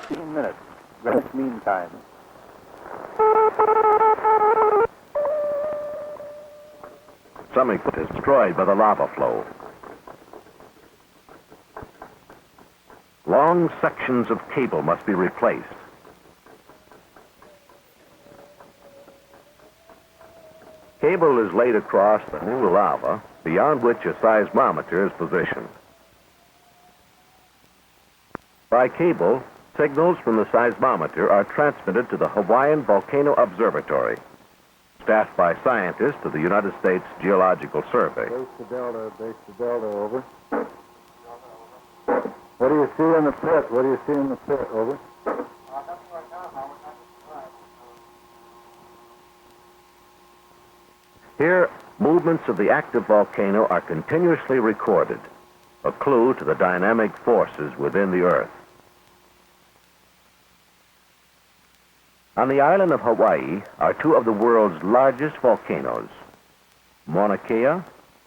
15 minutes. Greenwich Mean Time. Some equipment is destroyed by the lava flow. Long sections of cable must be replaced. Cable is laid across the new lava, beyond which a seismometer is positioned. By cable, signals from the seismometer are transmitted to the Hawaiian Volcano Observatory, staffed by scientists of the United States Geological Survey. Base to Delta, over. What do you see in the pit? What do you see in the pit, over? Here, movements of the active volcano are continuously recorded, a clue to the dynamic forces within the Earth. On the island of Hawaii are two of the world's largest volcanoes, Mauna Kea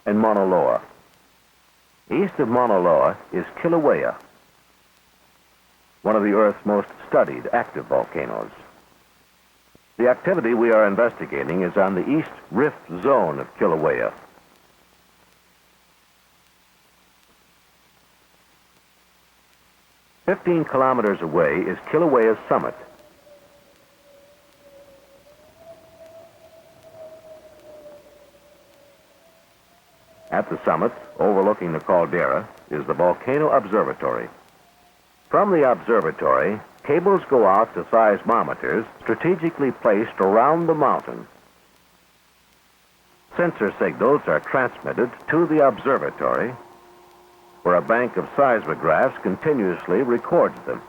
and Mauna Loa. East of Mauna Loa is Kilauea, one of the Earth's most studied active volcanoes. The activity we are investigating is on the east rift zone of Kilauea. "15 kilometers away is Kilauea's summit. At the summit, overlooking the caldera, is the Volcano Observatory. From the observatory, cables go out to seismometers strategically placed around the mountain. Sensor signals are transmitted to the observatory, where a bank of seismographs continuously records them.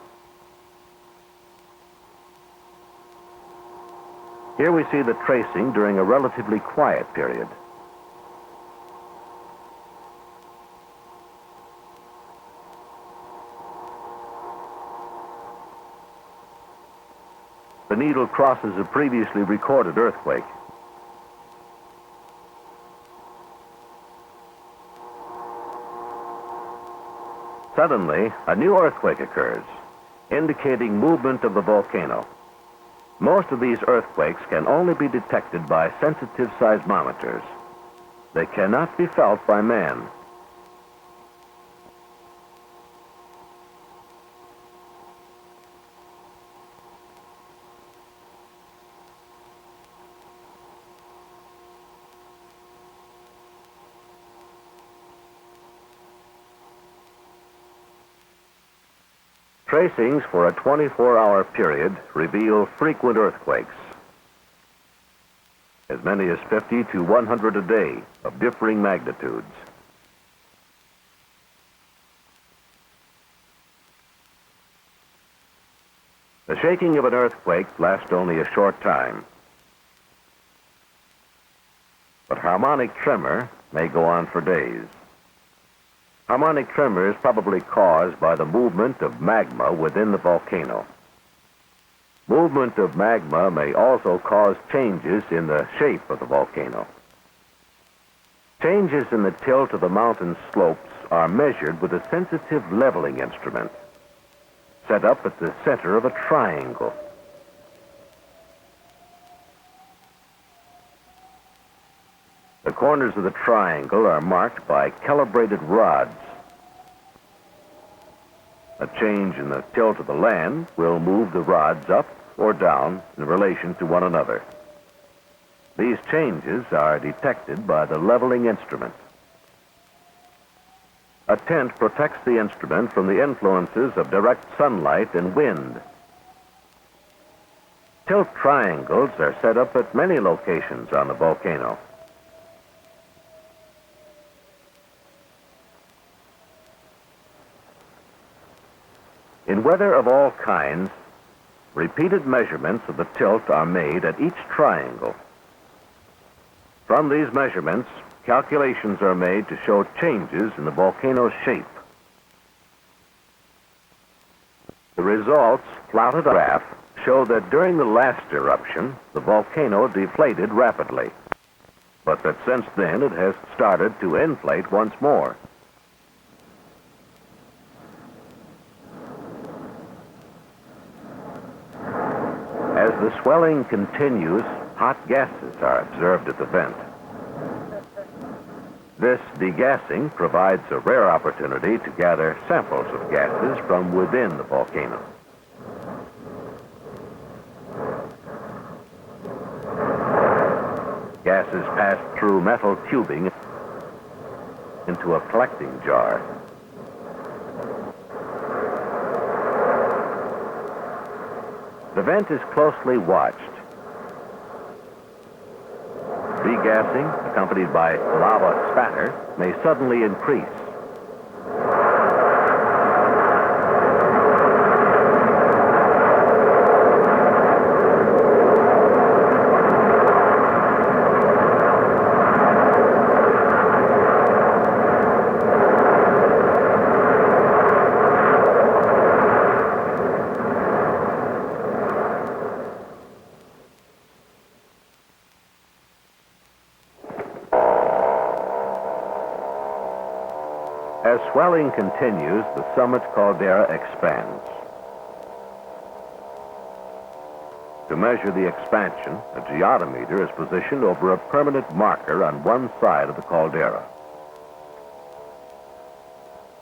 Here we see the tracing during a relatively quiet period. The needle crosses a previously recorded earthquake. Suddenly, a new earthquake occurs, indicating movement of the volcano. Most of these earthquakes can only be detected by sensitive seismometers. They cannot be felt by man. Tracings for a 24-hour period reveal frequent earthquakes, as many as 50 to 100 a day of differing magnitudes. The shaking of an earthquake lasts only a short time, but harmonic tremor may go on for days. Harmonic tremor is probably caused by the movement of magma within the volcano. Movement of magma may also cause changes in the shape of the volcano. Changes in the tilt of the mountain slopes are measured with a sensitive leveling instrument set up at the center of a triangle. The corners of the triangle are marked by calibrated rods. A change in the tilt of the land will move the rods up or down in relation to one another. These changes are detected by the leveling instrument. A tent protects the instrument from the influences of direct sunlight and wind. Tilt triangles are set up at many locations on the volcano. In weather of all kinds, repeated measurements of the tilt are made at each triangle. From these measurements, calculations are made to show changes in the volcano's shape. The results, plotted on a graph, show that during the last eruption, the volcano deflated rapidly, but that since then it has started to inflate once more. the swelling continues, hot gases are observed at the vent. This degassing provides a rare opportunity to gather samples of gases from within the volcano. Gases pass through metal tubing into a collecting jar. The vent is closely watched. Degassing, accompanied by lava spatter, may suddenly increase. As swelling continues, the summit caldera expands. To measure the expansion, a geodometer is positioned over a permanent marker on one side of the caldera.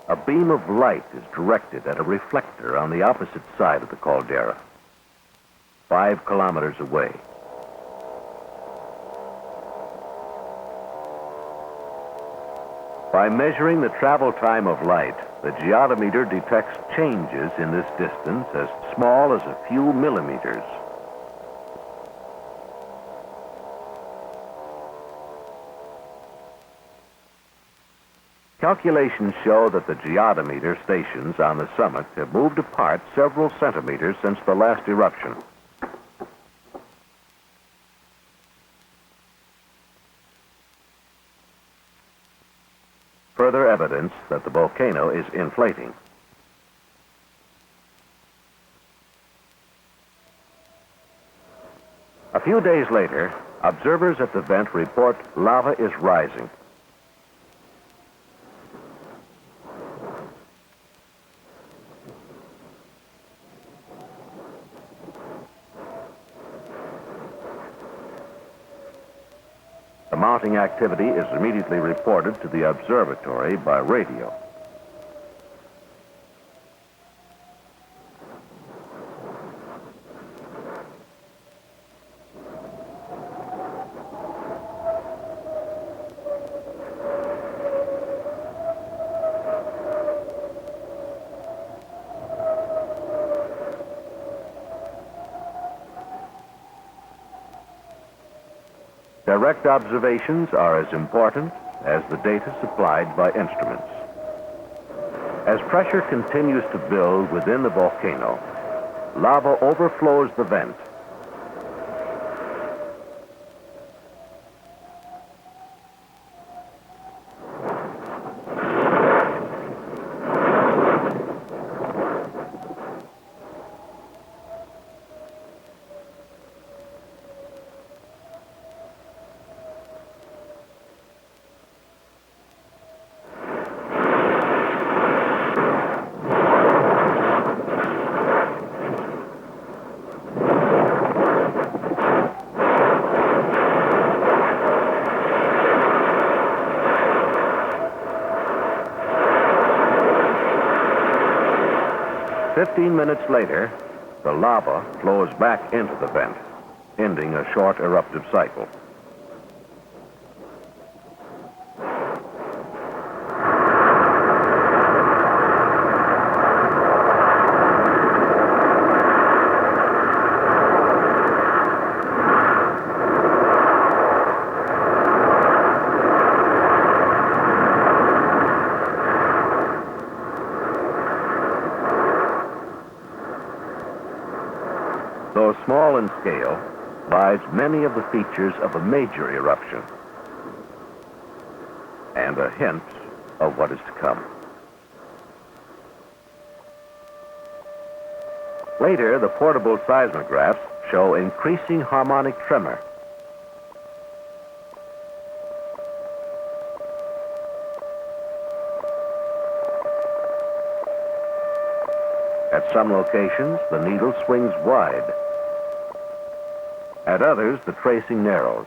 A beam of light is directed at a reflector on the opposite side of the caldera, 5 kilometers away. By measuring the travel time of light, the geodometer detects changes in this distance as small as a few millimeters. Calculations show that the geodometer stations on the summit have moved apart several centimeters since the last eruption. Further evidence that the volcano is inflating. A few days later, observers at the vent report lava is rising. The mounting activity is immediately reported to the observatory by radio. Direct observations are as important as the data supplied by instruments. As pressure continues to build within the volcano, lava overflows the vent. "15 minutes later, the lava flows back into the vent, ending a short eruptive cycle. Though small in scale, lies many of the features of a major eruption and a hint of what is to come. Later, the portable seismographs show increasing harmonic tremor. At some locations, the needle swings wide. At others, the tracing narrows.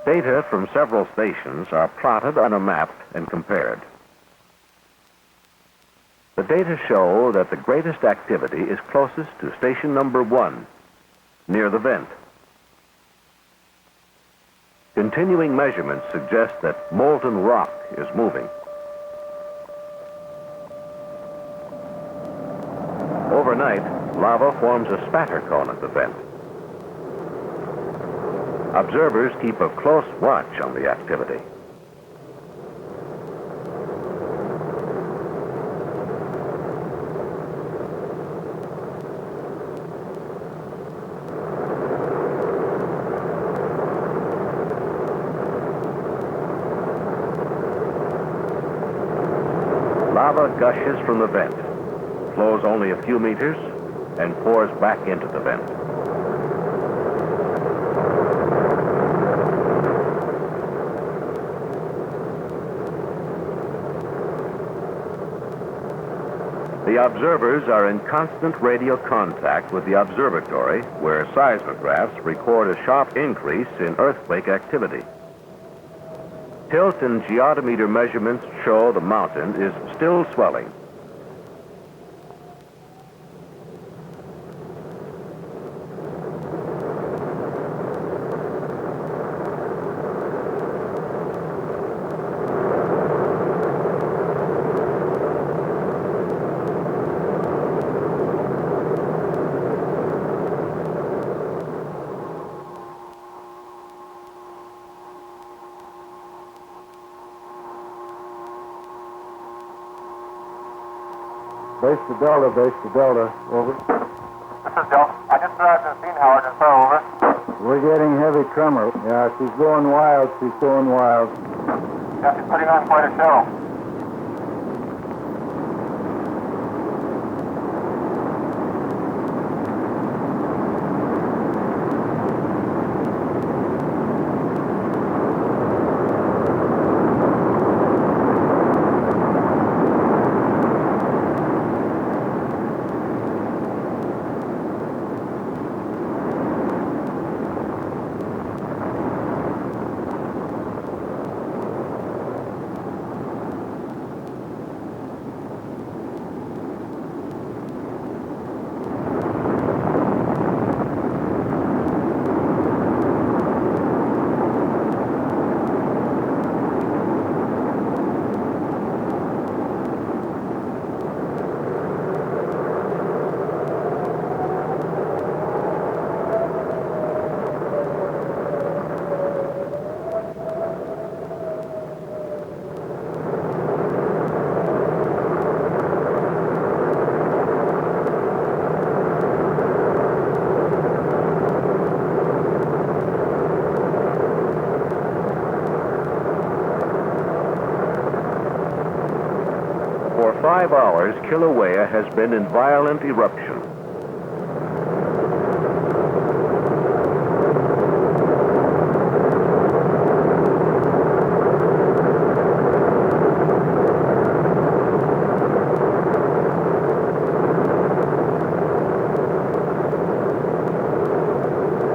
Data from several stations are plotted on a map and compared. The data show that the greatest activity is closest to station number 1, near the vent. Continuing measurements suggest that molten rock is moving. Overnight, lava forms a spatter cone at the vent. Observers keep a close watch on the activity. Lava gushes from the vent, flows only a few meters, and pours back into the vent. The observers are in constant radio contact with the observatory, where seismographs record a sharp increase in earthquake activity. Tilt and geotometer measurements show the mountain is still swelling. Base to Delta, over. This is Bill. I just arrived at the scene, Howard, and so over. We're getting heavy tremor. Yeah, she's going wild, Yeah, she's putting on quite a show. For 5 hours, Kilauea has been in violent eruption.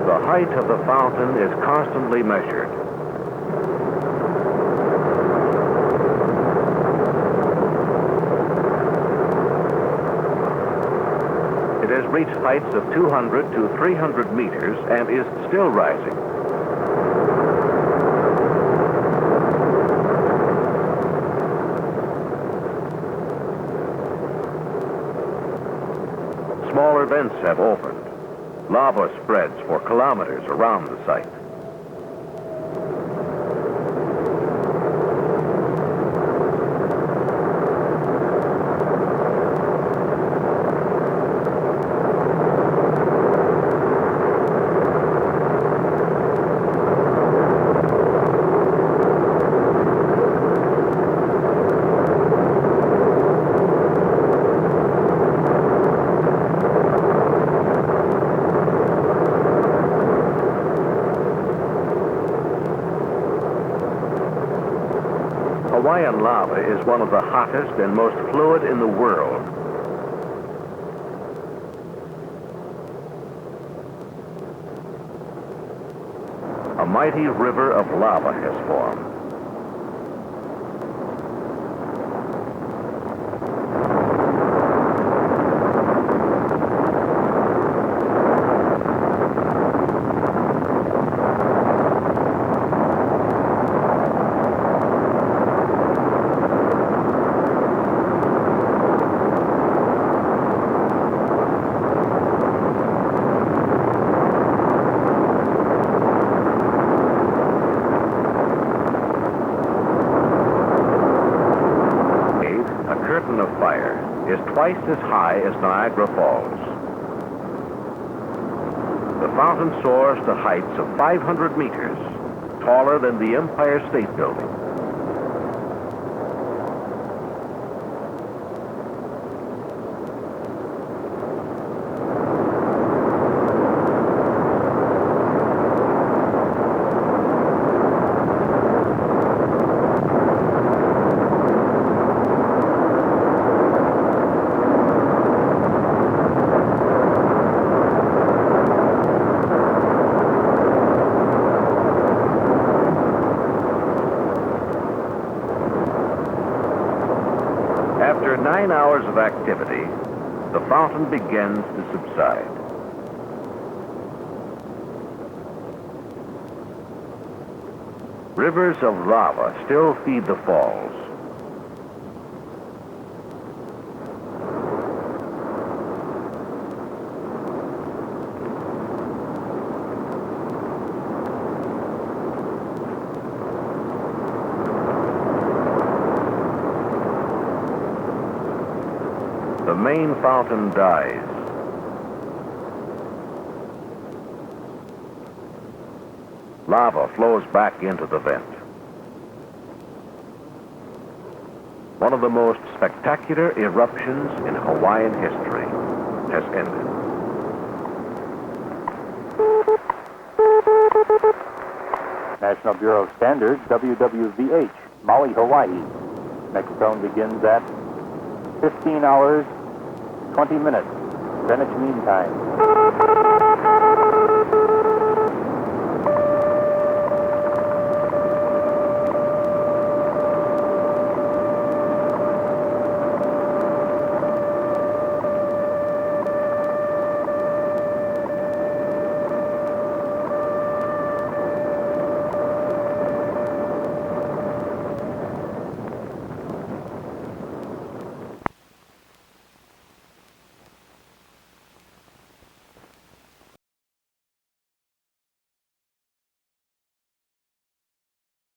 The height of the fountain is constantly measured. It has reached heights of 200 to 300 meters and is still rising. Smaller vents have opened. Lava spreads for kilometers around the site. Hawaiian lava is one of the hottest and most fluid in the world. mighty river of lava has formed. Is twice as high as Niagara Falls. The fountain soars to heights of 500 meters, taller than the Empire State Building. After 9 hours of activity, the fountain begins to subside. Rivers of lava still feed the falls. The main fountain dies. Lava flows back into the vent. One of the most spectacular eruptions in Hawaiian history has ended. National Bureau of Standards, WWVH, Maui, Hawaii. Next zone begins at 15 hours, 20 minutes, Greenwich Mean Time.